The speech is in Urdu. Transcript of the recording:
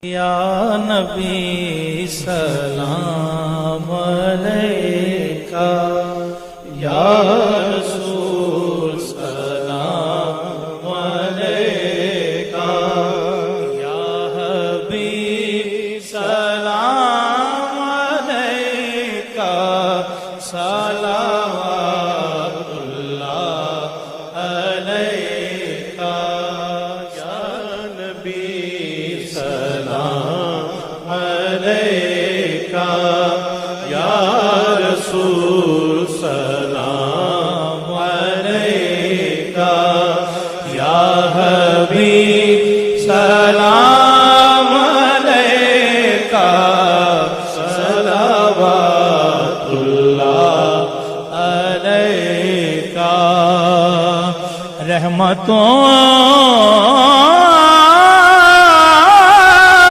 یا نبی سلام علیکہ، یا رسول سلام علیکہ، یا حبیب سلام علیکہ، صلوات اللہ علیکہ، یا نبی سلام علیکہ، یا رسول سلام علیکہ، یا حبیب سلام علیکہ، صلوات اللہ علیکہ۔ رحمتوں